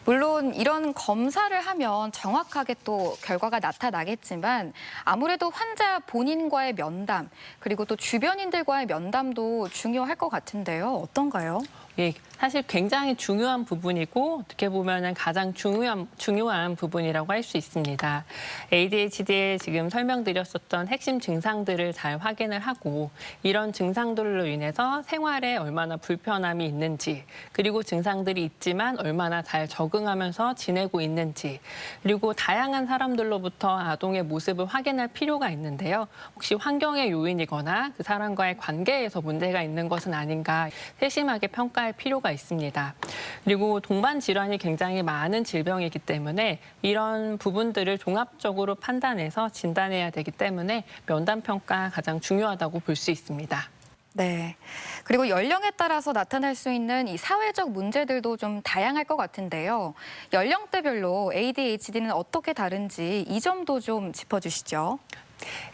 물론 이런 검사를 하면 정확하게 또 결과가 나타나겠지만 아무래도 환자 본인과의 면담 그리고 또 주변인들과의 면담도 중요할 것 같은데요. 어떤가요? 예, 사실 굉장히 중요한 부분이고 어떻게 보면 가장 중요한 부분이라고 할 수 있습니다. ADHD에 지금 설명드렸었던 핵심 증상들을 잘 확인을 하고 이런 증상들로 인해서 생활에 얼마나 불편함이 있는지 그리고 증상들이 있지만 얼마나 잘 적응하면서 지내고 있는지 그리고 다양한 사람들로부터 아동의 모습을 확인할 필요가 있는데요. 혹시 환경의 요인이거나 그 사람과의 관계에서 문제가 있는 것은 아닌가 세심하게 평가할 필요가 있습니다. 그리고 동반 질환이 굉장히 많은 질병이기 때문에 이런 부분들을 종합적으로 판단해서 진단해야 되기 때문에 면담 평가 가장 중요하다고 볼 수 있습니다. 네. 그리고 연령에 따라서 나타날 수 있는 이 사회적 문제들도 좀 다양할 것 같은데요. 연령대별로 ADHD는 어떻게 다른지 이 점도 좀 짚어주시죠.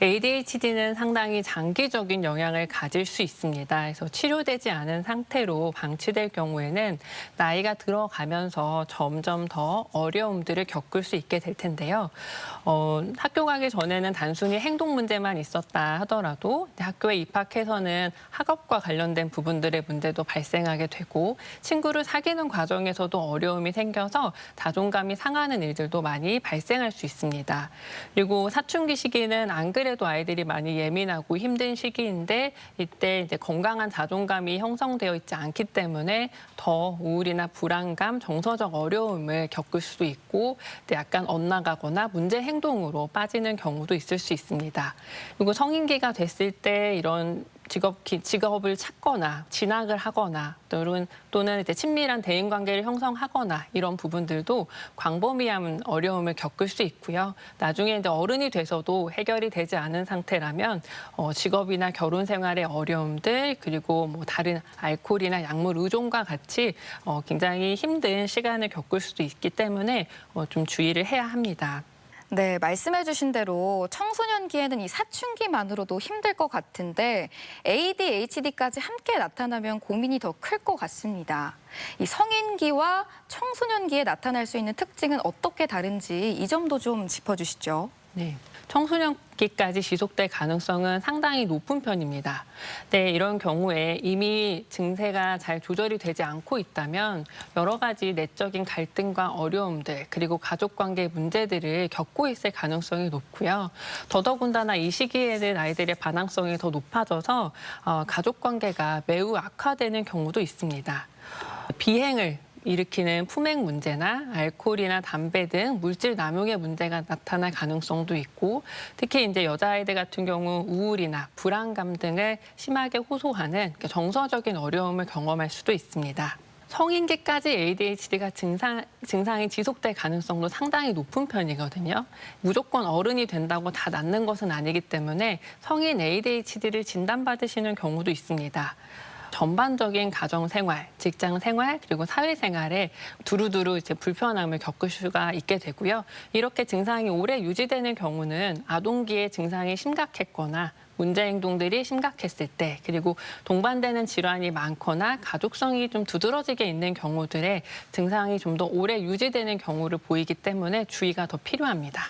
ADHD는 상당히 장기적인 영향을 가질 수 있습니다. 그래서 치료되지 않은 상태로 방치될 경우에는 나이가 들어가면서 점점 더 어려움들을 겪을 수 있게 될 텐데요. 학교 가기 전에는 단순히 행동 문제만 있었다 하더라도 학교에 입학해서는 학업과 관련된 부분들의 문제도 발생하게 되고 친구를 사귀는 과정에서도 어려움이 생겨서 자존감이 상하는 일들도 많이 발생할 수 있습니다. 그리고 사춘기 시기는 안 그래도 아이들이 많이 예민하고 힘든 시기인데 이때 이제 건강한 자존감이 형성되어 있지 않기 때문에 더 우울이나 불안감, 정서적 어려움을 겪을 수도 있고 약간 엇나가거나 문제 행동으로 빠지는 경우도 있을 수 있습니다. 그리고 성인기가 됐을 때 이런 직업을 찾거나 진학을 하거나 또는 이제 친밀한 대인 관계를 형성하거나 이런 부분들도 광범위한 어려움을 겪을 수 있고요. 나중에 이제 어른이 돼서도 해결이 되지 않은 상태라면 직업이나 결혼 생활의 어려움들 그리고 뭐 다른 알코올이나 약물 의존과 같이 굉장히 힘든 시간을 겪을 수도 있기 때문에 좀 주의를 해야 합니다. 네, 말씀해주신 대로 청소년기에는 이 사춘기만으로도 힘들 것 같은데 ADHD까지 함께 나타나면 고민이 더 클 것 같습니다. 이 성인기와 청소년기에 나타날 수 있는 특징은 어떻게 다른지 이 점도 좀 짚어주시죠. 네, 청소년기까지 지속될 가능성은 상당히 높은 편입니다. 네, 이런 경우에 이미 증세가 잘 조절이 되지 않고 있다면 여러 가지 내적인 갈등과 어려움들 그리고 가족관계 문제들을 겪고 있을 가능성이 높고요. 더더군다나 이 시기에는 아이들의 반항성이 더 높아져서 가족관계가 매우 악화되는 경우도 있습니다. 비행을 일으키는 품행 문제나 알코올이나 담배 등 물질 남용의 문제가 나타날 가능성도 있고 특히 이제 여자아이들 같은 경우 우울이나 불안감 등을 심하게 호소하는 정서적인 어려움을 경험할 수도 있습니다. 성인기까지 ADHD가 증상이 지속될 가능성도 상당히 높은 편이거든요. 무조건 어른이 된다고 다 낫는 것은 아니기 때문에 성인 ADHD를 진단받으시는 경우도 있습니다. 전반적인 가정 생활, 직장 생활, 그리고 사회 생활에 두루두루 이제 불편함을 겪을 수가 있게 되고요. 이렇게 증상이 오래 유지되는 경우는 아동기에 증상이 심각했거나 문제 행동들이 심각했을 때, 그리고 동반되는 질환이 많거나 가족성이 좀 두드러지게 있는 경우들에 증상이 좀 더 오래 유지되는 경우를 보이기 때문에 주의가 더 필요합니다.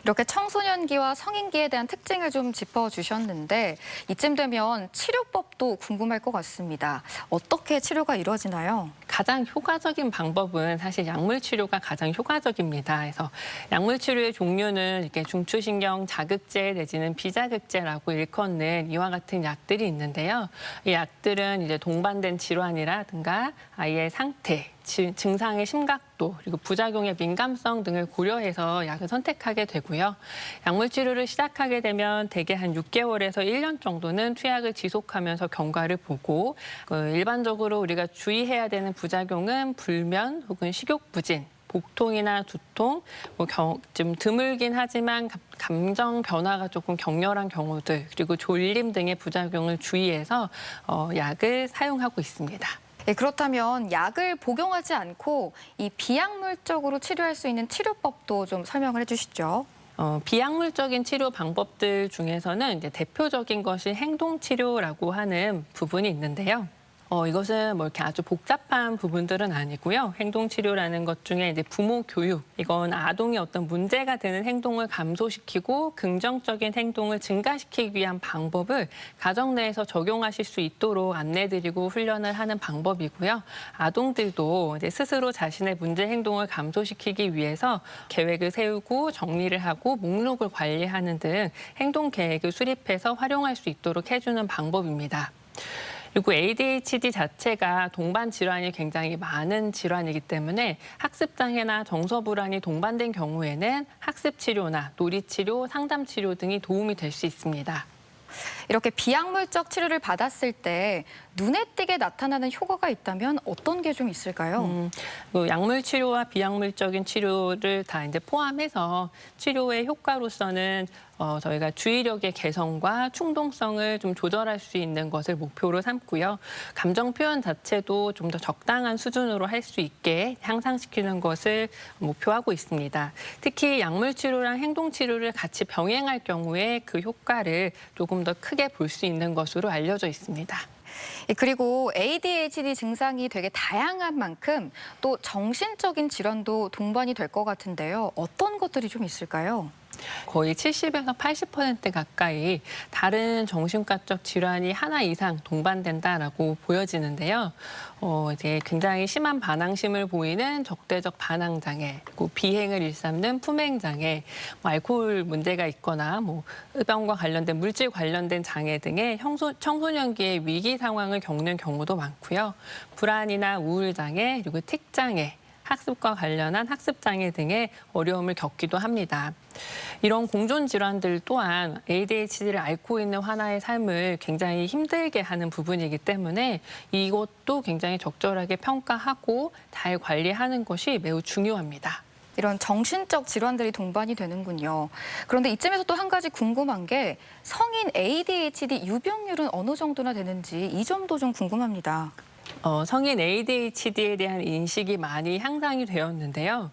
이렇게 청소년기와 성인기에 대한 특징을 좀 짚어주셨는데 이쯤 되면 치료법도 궁금할 것 같습니다. 어떻게 치료가 이루어지나요? 가장 효과적인 방법은 사실 약물 치료가 가장 효과적입니다. 그래서 약물 치료의 종류는 이렇게 중추신경 자극제 내지는 비자극제라고 일컫는 이와 같은 약들이 있는데요. 이 약들은 이제 동반된 질환이라든가 아이의 상태, 증상의 심각도, 그리고 부작용의 민감성 등을 고려해서 약을 선택하게 되고요. 약물 치료를 시작하게 되면 대개 한 6개월에서 1년 정도는 투약을 지속하면서 경과를 보고 일반적으로 우리가 주의해야 되는 부작용은 불면 혹은 식욕부진, 복통이나 두통, 좀 드물긴 하지만 감정 변화가 조금 격렬한 경우들, 그리고 졸림 등의 부작용을 주의해서 약을 사용하고 있습니다. 네, 그렇다면 약을 복용하지 않고 이 비약물적으로 치료할 수 있는 치료법도 좀 설명을 해주시죠. 비약물적인 치료 방법들 중에서는 이제 대표적인 것이 행동치료라고 하는 부분이 있는데요. 이것은 뭐 이렇게 아주 복잡한 부분들은 아니고요. 행동치료라는 것 중에 이제 부모 교육, 이건 아동이 어떤 문제가 되는 행동을 감소시키고 긍정적인 행동을 증가시키기 위한 방법을 가정 내에서 적용하실 수 있도록 안내드리고 훈련을 하는 방법이고요. 아동들도 이제 스스로 자신의 문제 행동을 감소시키기 위해서 계획을 세우고 정리를 하고 목록을 관리하는 등 행동 계획을 수립해서 활용할 수 있도록 해주는 방법입니다. 그리고 ADHD 자체가 동반 질환이 굉장히 많은 질환이기 때문에 학습 장애나 정서 불안이 동반된 경우에는 학습 치료나 놀이 치료, 상담 치료 등이 도움이 될 수 있습니다. 이렇게 비약물적 치료를 받았을 때 눈에 띄게 나타나는 효과가 있다면 어떤 게 좀 있을까요? 약물 치료와 비약물적인 치료를 다 이제 포함해서 치료의 효과로서는 저희가 주의력의 개선과 충동성을 좀 조절할 수 있는 것을 목표로 삼고요. 감정 표현 자체도 좀 더 적당한 수준으로 할 수 있게 향상시키는 것을 목표하고 있습니다. 특히 약물 치료랑 행동 치료를 같이 병행할 경우에 그 효과를 조금 더 크게 볼 수 있는 것으로 알려져 있습니다. 그리고 ADHD 증상이 되게 다양한 만큼 또 정신적인 질환도 동반이 될 것 같은데요. 어떤 것들이 좀 있을까요? 거의 70에서 80% 가까이 다른 정신과적 질환이 하나 이상 동반된다라고 보여지는데요. 이제 굉장히 심한 반항심을 보이는 적대적 반항 장애, 그리고 비행을 일삼는 품행 장애, 알코올 문제가 있거나 흡연과 관련된 물질 관련된 장애 등의 청소년기의 위기 상황을 겪는 경우도 많고요. 불안이나 우울 장애, 그리고 틱 장애, 학습과 관련한 학습 장애 등의 어려움을 겪기도 합니다. 이런 공존 질환들 또한 ADHD를 앓고 있는 환아의 삶을 굉장히 힘들게 하는 부분이기 때문에 이것도 굉장히 적절하게 평가하고 잘 관리하는 것이 매우 중요합니다. 이런 정신적 질환들이 동반이 되는군요. 그런데 이쯤에서 또 한 가지 궁금한 게 성인 ADHD 유병률은 어느 정도나 되는지 이 점도 좀 궁금합니다. 성인 ADHD에 대한 인식이 많이 향상이 되었는데요.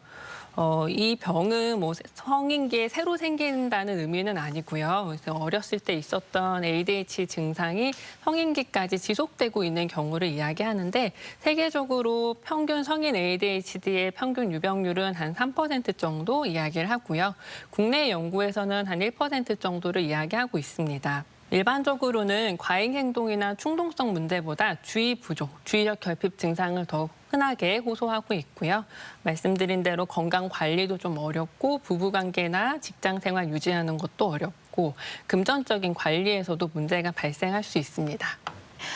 이 병은 뭐 성인기에 새로 생긴다는 의미는 아니고요. 그래서 어렸을 때 있었던 ADHD 증상이 성인기까지 지속되고 있는 경우를 이야기하는데 세계적으로 평균 성인 ADHD의 평균 유병률은 한 3% 정도 이야기를 하고요. 국내 연구에서는 한 1% 정도를 이야기하고 있습니다. 일반적으로는 과잉 행동이나 충동성 문제보다 주의 부족, 주의력 결핍 증상을 더 흔하게 호소하고 있고요. 말씀드린 대로 건강 관리도 좀 어렵고 부부관계나 직장생활 유지하는 것도 어렵고 금전적인 관리에서도 문제가 발생할 수 있습니다.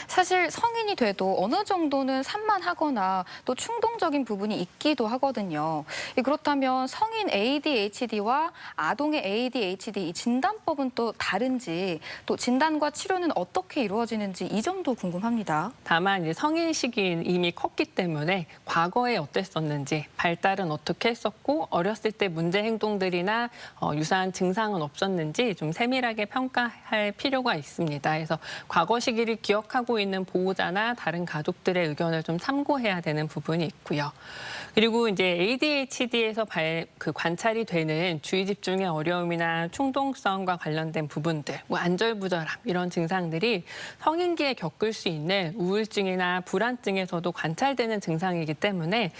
사실 성인이 돼도 어느 정도는 산만하거나 또 충동적인 부분이 있기도 하거든요. 그렇다면 성인 ADHD와 아동의 ADHD 이 진단법은 또 다른지 또 진단과 치료는 어떻게 이루어지는지 이 점도 궁금합니다. 다만 이제 성인 시기는 이미 컸기 때문에 과거에 어땠었는지 발달은 어떻게 했었고 어렸을 때 문제 행동들이나 유사한 증상은 없었는지 좀 세밀하게 평가할 필요가 있습니다. 그래서 과거 시기를 기억하고 있는 보호자나 다른 가족들의 의견을 좀 참고해야 되는 부분이 있고요. 그리고 이제 ADHD에서 관찰이 되는 주의 집중의 어려움이나 충동성과 관련된 부분들, 뭐 안절부절함 이런 증상들이 성인기에 겪을 수 있는 우울증이나 불안증에서도 관찰되는 증상이기 때문에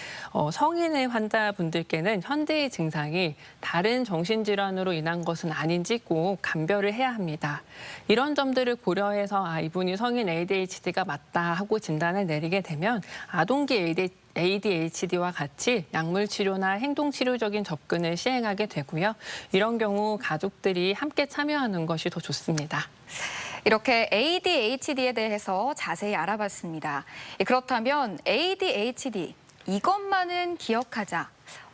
성인의 환자분들께는 현재의 증상이 다른 정신질환으로 인한 것은 아닌지 꼭 감별을 해야 합니다. 이런 점들을 고려해서 이분이 성인 ADHD가 맞다 하고 진단을 내리게 되면 아동기 ADHD와 같이 약물 치료나 행동 치료적인 접근을 시행하게 되고요. 이런 경우 가족들이 함께 참여하는 것이 더 좋습니다. 이렇게 ADHD에 대해서 자세히 알아봤습니다. 그렇다면 ADHD 이것만은 기억하자.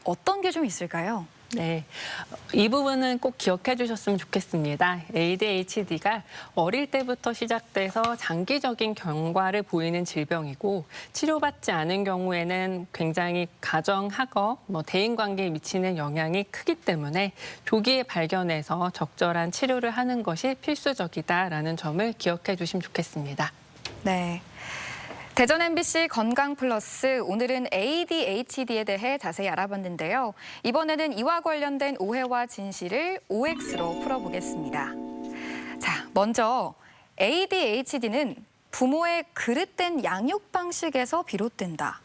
어떤 게 좀 있을까요? 네, 이 부분은 꼭 기억해 주셨으면 좋겠습니다. ADHD가 어릴 때부터 시작돼서 장기적인 경과를 보이는 질병이고 치료받지 않은 경우에는 굉장히 가정, 학업, 대인관계에 미치는 영향이 크기 때문에 조기에 발견해서 적절한 치료를 하는 것이 필수적이다라는 점을 기억해 주시면 좋겠습니다. 네. 대전 MBC 건강 플러스 오늘은 ADHD에 대해 자세히 알아봤는데요. 이번에는 이와 관련된 오해와 진실을 OX로 풀어보겠습니다. 자, 먼저 ADHD는 부모의 그릇된 양육 방식에서 비롯된다.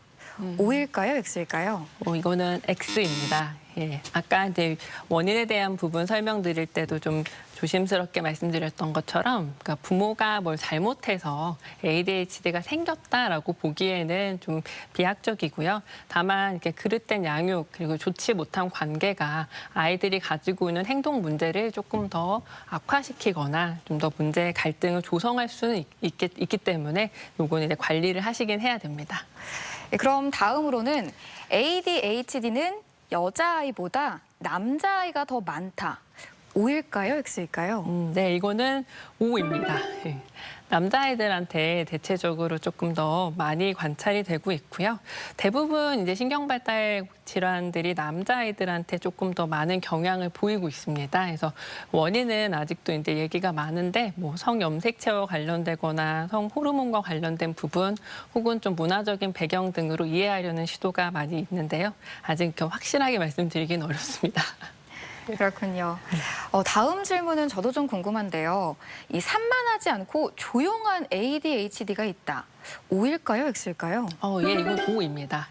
O일까요, X일까요? 이거는 X입니다. 예, 아까 이제 원인에 대한 부분 설명드릴 때도 좀 조심스럽게 말씀드렸던 것처럼 그러니까 부모가 뭘 잘못해서 ADHD가 생겼다라고 보기에는 좀 비약적이고요. 다만 이렇게 그릇된 양육 그리고 좋지 못한 관계가 아이들이 가지고 있는 행동 문제를 조금 더 악화시키거나 좀 더 문제 갈등을 조성할 수는 있기 때문에 요거는 이제 관리를 하시긴 해야 됩니다. 그럼 다음으로는 ADHD는 여자아이보다 남자아이가 더 많다. O일까요, X일까요? 네, 이거는 O입니다. 예. 남자아이들한테 대체적으로 조금 더 많이 관찰이 되고 있고요. 대부분 이제 신경발달 질환들이 남자아이들한테 조금 더 많은 경향을 보이고 있습니다. 그래서 원인은 아직도 이제 얘기가 많은데 뭐 성염색체와 관련되거나 성호르몬과 관련된 부분 혹은 좀 문화적인 배경 등으로 이해하려는 시도가 많이 있는데요. 아직 확실하게 말씀드리긴 어렵습니다. 그렇군요. 다음 질문은 저도 좀 궁금한데요. 이 산만하지 않고 조용한 ADHD가 있다. O일까요, X일까요? 예, 이건 O입니다.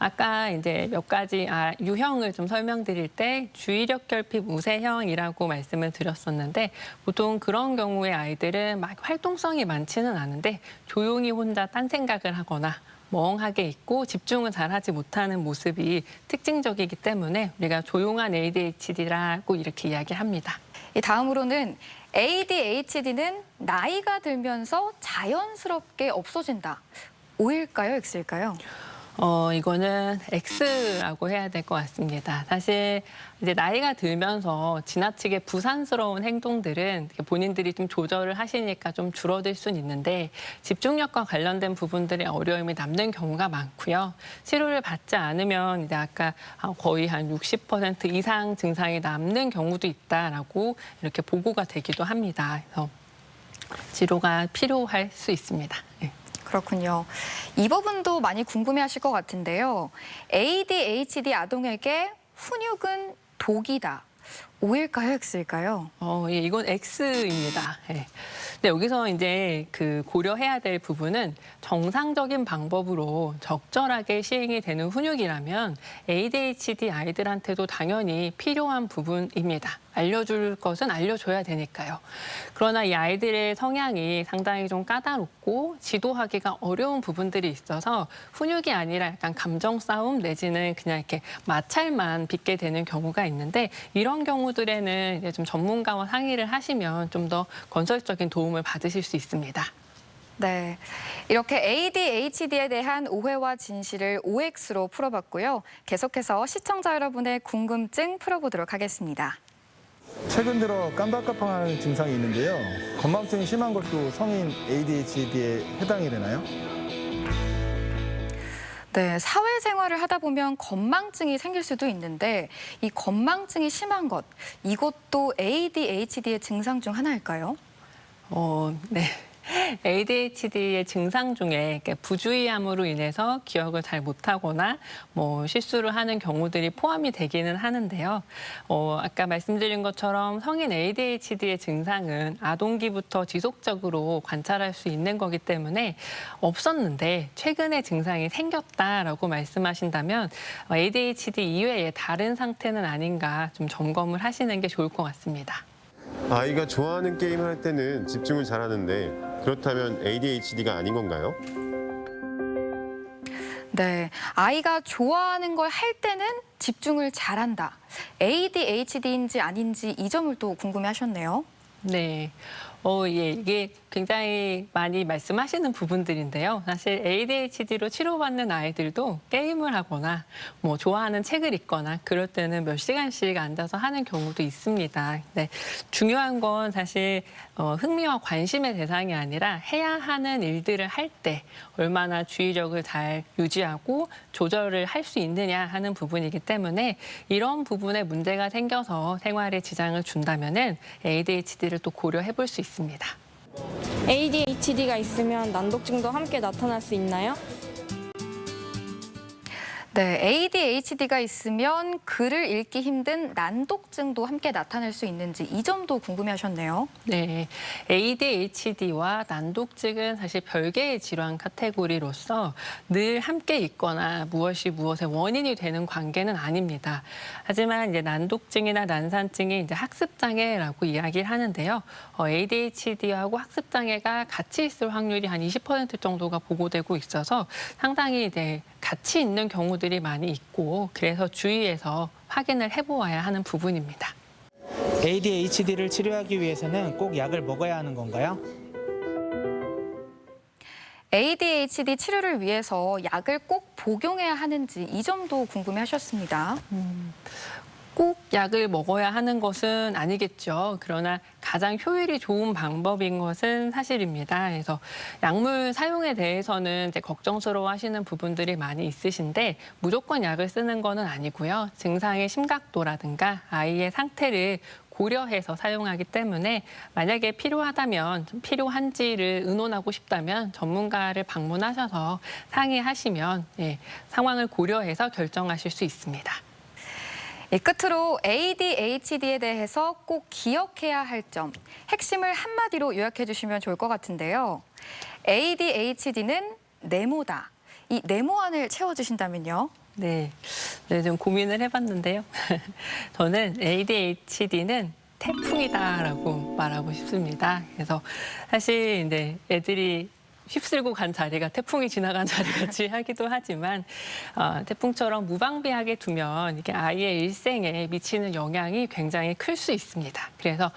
아까 이제 몇 가지 유형을 좀 설명드릴 때 주의력 결핍 우세형이라고 말씀을 드렸었는데 보통 그런 경우에 아이들은 막 활동성이 많지는 않은데 조용히 혼자 딴 생각을 하거나 멍하게 있고 집중을 잘하지 못하는 모습이 특징적이기 때문에 우리가 조용한 ADHD라고 이렇게 이야기합니다. 다음으로는 ADHD는 나이가 들면서 자연스럽게 없어진다. O일까요, X일까요? 이거는 X라고 해야 될 것 같습니다. 사실 이제 나이가 들면서 지나치게 부산스러운 행동들은 본인들이 좀 조절을 하시니까 좀 줄어들 수는 있는데 집중력과 관련된 부분들의 어려움이 남는 경우가 많고요. 치료를 받지 않으면 이제 아까 거의 한 60% 이상 증상이 남는 경우도 있다라고 이렇게 보고가 되기도 합니다. 그래서 치료가 필요할 수 있습니다. 네. 그렇군요. 이 부분도 많이 궁금해하실 것 같은데요. ADHD 아동에게 훈육은 독이다. O일까요, X일까요? 예, 이건 X입니다. 예. 근데 여기서 이제 그 고려해야 될 부분은 정상적인 방법으로 적절하게 시행이 되는 훈육이라면 ADHD 아이들한테도 당연히 필요한 부분입니다. 알려줄 것은 알려줘야 되니까요. 그러나 이 아이들의 성향이 상당히 좀 까다롭고 지도하기가 어려운 부분들이 있어서 훈육이 아니라 약간 감정 싸움 내지는 그냥 이렇게 마찰만 빚게 되는 경우가 있는데 이런 경우들에는 이제 좀 전문가와 상의를 하시면 좀 더 건설적인 도움을 받으실 수 있습니다. 네, 이렇게 ADHD에 대한 오해와 진실을 OX로 풀어봤고요. 계속해서 시청자 여러분의 궁금증 풀어보도록 하겠습니다. 최근 들어 깜박깜박하는 증상이 있는데요. 건망증이 심한 것도 성인 ADHD에 해당이 되나요? 네, 사회생활을 하다 보면 건망증이 생길 수도 있는데 이 건망증이 심한 것, 이것도 ADHD의 증상 중 하나일까요? 네. ADHD의 증상 중에 부주의함으로 인해서 기억을 잘 못하거나 실수를 하는 경우들이 포함이 되기는 하는데요. 아까 말씀드린 것처럼 성인 ADHD의 증상은 아동기부터 지속적으로 관찰할 수 있는 거기 때문에 없었는데 최근에 증상이 생겼다라고 말씀하신다면 ADHD 이외에 다른 상태는 아닌가 좀 점검을 하시는 게 좋을 것 같습니다. 아이가 좋아하는 게임을 할 때는 집중을 잘하는데 그렇다면 ADHD가 아닌 건가요? 네, 아이가 좋아하는 걸 할 때는 집중을 잘한다. ADHD인지 아닌지 이 점을 또 궁금해하셨네요. 네. 예, 이게 굉장히 많이 말씀하시는 부분들인데요. 사실 ADHD로 치료받는 아이들도 게임을 하거나 좋아하는 책을 읽거나 그럴 때는 몇 시간씩 앉아서 하는 경우도 있습니다. 네, 중요한 건 사실 흥미와 관심의 대상이 아니라 해야 하는 일들을 할 때 얼마나 주의력을 잘 유지하고 조절을 할 수 있느냐 하는 부분이기 때문에 이런 부분에 문제가 생겨서 생활에 지장을 준다면은 ADHD를 또 고려해 볼 수 있습니다. ADHD가 있으면 난독증도 함께 나타날 수 있나요? 네, ADHD가 있으면 글을 읽기 힘든 난독증도 함께 나타날 수 있는지 이 점도 궁금해하셨네요. 네, ADHD와 난독증은 사실 별개의 질환 카테고리로서 늘 함께 있거나 무엇이 무엇의 원인이 되는 관계는 아닙니다. 하지만 이제 난독증이나 난산증이 이제 학습장애라고 이야기를 하는데요. ADHD하고 학습장애가 같이 있을 확률이 한 20% 정도가 보고되고 있어서 상당히 이제 같이 있는 경우들이 많이 있고 그래서 주의해서 확인을 해보아야 하는 부분입니다. ADHD를 치료하기 위해서는 꼭 약을 먹어야 하는 건가요? ADHD 치료를 위해서 약을 꼭 복용해야 하는지 이 점도 궁금해하셨습니다. 꼭 약을 먹어야 하는 것은 아니겠죠. 그러나 가장 효율이 좋은 방법인 것은 사실입니다. 그래서 약물 사용에 대해서는 이제 걱정스러워 하시는 부분들이 많이 있으신데 무조건 약을 쓰는 것은 아니고요. 증상의 심각도라든가 아이의 상태를 고려해서 사용하기 때문에 만약에 필요하다면 필요한지를 의논하고 싶다면 전문가를 방문하셔서 상의하시면 상황을 고려해서 결정하실 수 있습니다. 끝으로 ADHD에 대해서 꼭 기억해야 할 점, 핵심을 한마디로 요약해 주시면 좋을 것 같은데요. ADHD는 네모다. 이 네모안을 채워주신다면요? 네, 좀 고민을 해봤는데요. 저는 ADHD는 태풍이다라고 말하고 싶습니다. 그래서 사실 이제 애들이 휩쓸고 간 자리가 태풍이 지나간 자리같이 하기도 하지만 태풍처럼 무방비하게 두면 이게 아이의 일생에 미치는 영향이 굉장히 클 수 있습니다. 그래서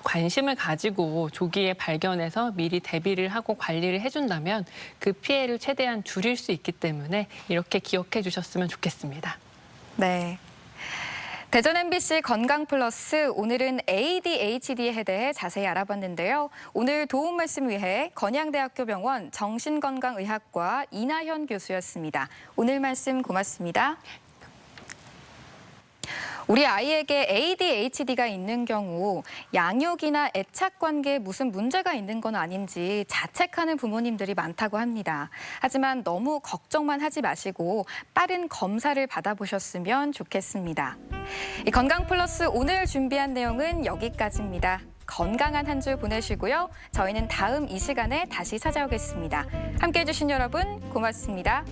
관심을 가지고 조기에 발견해서 미리 대비를 하고 관리를 해준다면 그 피해를 최대한 줄일 수 있기 때문에 이렇게 기억해 주셨으면 좋겠습니다. 네. 대전 MBC 건강플러스 오늘은 ADHD에 대해 자세히 알아봤는데요. 오늘 도움 말씀 위해 건양대학교 병원 정신건강의학과 이나현 교수였습니다. 오늘 말씀 고맙습니다. 우리 아이에게 ADHD가 있는 경우 양육이나 애착 관계에 무슨 문제가 있는 건 아닌지 자책하는 부모님들이 많다고 합니다. 하지만 너무 걱정만 하지 마시고 빠른 검사를 받아보셨으면 좋겠습니다. 이 건강플러스 오늘 준비한 내용은 여기까지입니다. 건강한 한 주 보내시고요. 저희는 다음 이 시간에 다시 찾아오겠습니다. 함께해 주신 여러분 고맙습니다.